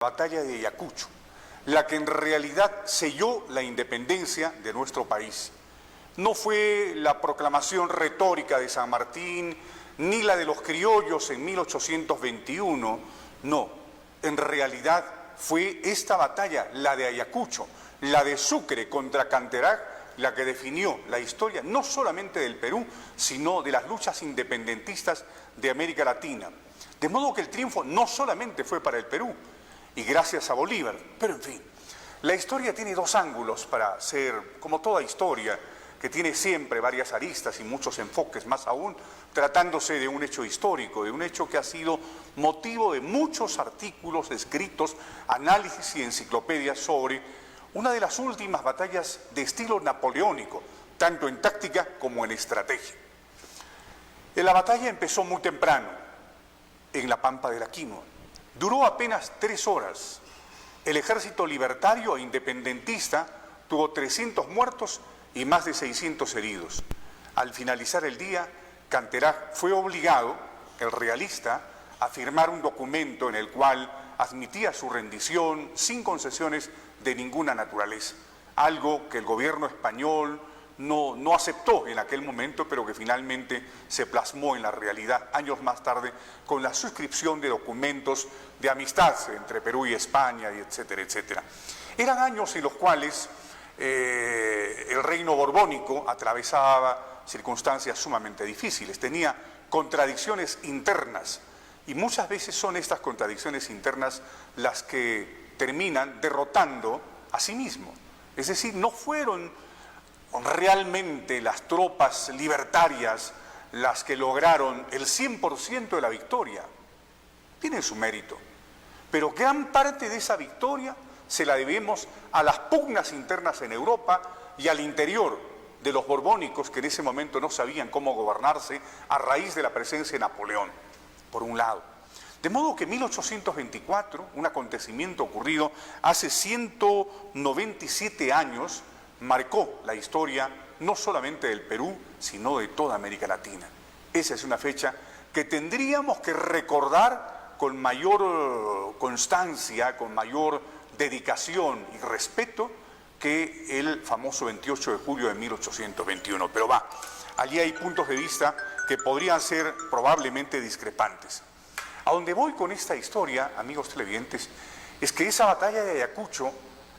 Batalla de Ayacucho, la que en realidad selló la independencia de nuestro país. No fue la proclamación retórica de San Martín, ni la de los criollos en 1821, no. En realidad fue esta batalla, la de Ayacucho, la de Sucre contra Canterac, la que definió la historia no solamente del Perú, sino de las luchas independentistas de América Latina. De modo que el triunfo no solamente fue para el Perú, y gracias a Bolívar, pero en fin, la historia tiene dos ángulos para ser, como toda historia, que tiene siempre varias aristas y muchos enfoques, más aún tratándose de un hecho histórico, de un hecho que ha sido motivo de muchos artículos escritos, análisis y enciclopedias sobre una de las últimas batallas de estilo napoleónico, tanto en táctica como en estrategia. La batalla empezó muy temprano, en la Pampa de la Quinoa. Duró apenas 3 horas. El ejército libertario e independentista tuvo 300 muertos y más de 600 heridos. Al finalizar el día, Canterac fue obligado, el realista, a firmar un documento en el cual admitía su rendición sin concesiones de ninguna naturaleza, algo que el gobierno español no aceptó en aquel momento, pero que finalmente se plasmó en la realidad años más tarde con la suscripción de documentos de amistad entre Perú y España, y etcétera, etcétera. Eran años en los cuales el reino borbónico atravesaba circunstancias sumamente difíciles, tenía contradicciones internas, y muchas veces son estas contradicciones internas las que terminan derrotando a sí mismo. Es decir, no fueron realmente las tropas libertarias las que lograron el 100% de la victoria. Tienen su mérito, pero gran parte de esa victoria se la debemos a las pugnas internas en Europa y al interior de los borbónicos, que en ese momento no sabían cómo gobernarse a raíz de la presencia de Napoleón, por un lado. De modo que 1824, un acontecimiento ocurrido hace 197 años, marcó la historia no solamente del Perú, sino de toda América Latina. Esa es una fecha que tendríamos que recordar con mayor constancia, con mayor dedicación y respeto que el famoso 28 de julio de 1821. Pero allí hay puntos de vista que podrían ser probablemente discrepantes. A donde voy con esta historia, amigos televidentes, es que esa batalla de Ayacucho,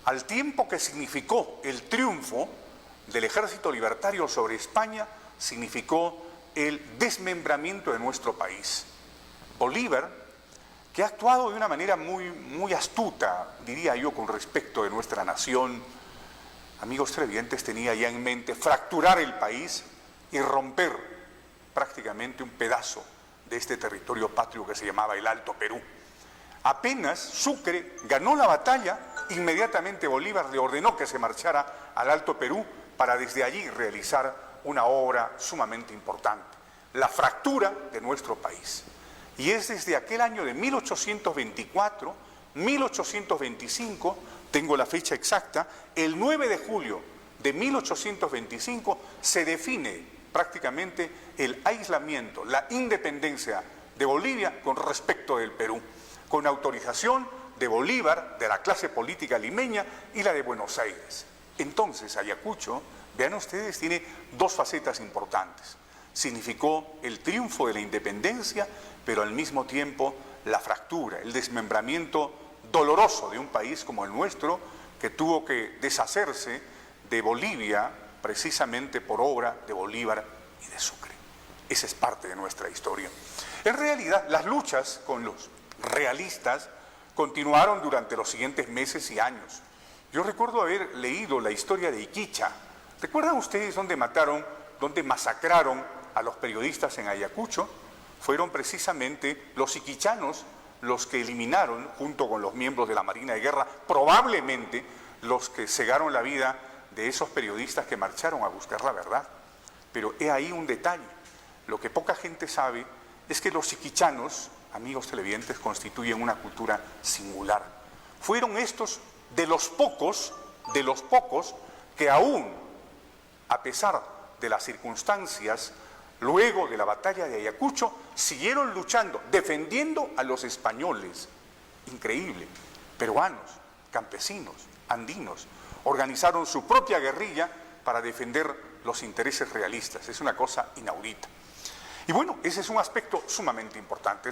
al tiempo que significó el triunfo del ejército libertario sobre España, significó el desmembramiento de nuestro país. Bolívar, que ha actuado de una manera muy astuta, diría yo, con respecto de nuestra nación, amigos televidentes, tenía ya en mente fracturar el país y romper prácticamente un pedazo de este territorio patrio que se llamaba el Alto Perú. Apenas Sucre ganó la batalla, inmediatamente Bolívar le ordenó que se marchara al Alto Perú para desde allí realizar una obra sumamente importante, la fractura de nuestro país. Y es desde aquel año de 1824, 1825, tengo la fecha exacta, el 9 de julio de 1825 se define prácticamente el aislamiento, la independencia de Bolivia con respecto del Perú, con autorización de Bolívar, de la clase política limeña y la de Buenos Aires. Entonces, Ayacucho, vean ustedes, tiene dos facetas importantes. Significó el triunfo de la independencia, pero al mismo tiempo la fractura, el desmembramiento doloroso de un país como el nuestro, que tuvo que deshacerse de Bolivia precisamente por obra de Bolívar y de Sucre. Esa es parte de nuestra historia. En realidad, las luchas con los realistas continuaron durante los siguientes meses y años. Yo recuerdo haber leído la historia de Iquicha. ¿Recuerdan ustedes dónde masacraron a los periodistas en Ayacucho? Fueron precisamente los iquichanos los que eliminaron, junto con los miembros de la Marina de Guerra, probablemente los que cegaron la vida de esos periodistas que marcharon a buscar la verdad. Pero he ahí un detalle. Lo que poca gente sabe es que los iquichanos, amigos televidentes, constituyen una cultura singular. Fueron estos de los pocos que aún, a pesar de las circunstancias, luego de la batalla de Ayacucho, siguieron luchando, defendiendo a los españoles. Increíble. peruanos, campesinos, andinos, organizaron su propia guerrilla para defender los intereses realistas. Es una cosa inaudita. Y bueno, ese es un aspecto sumamente importante.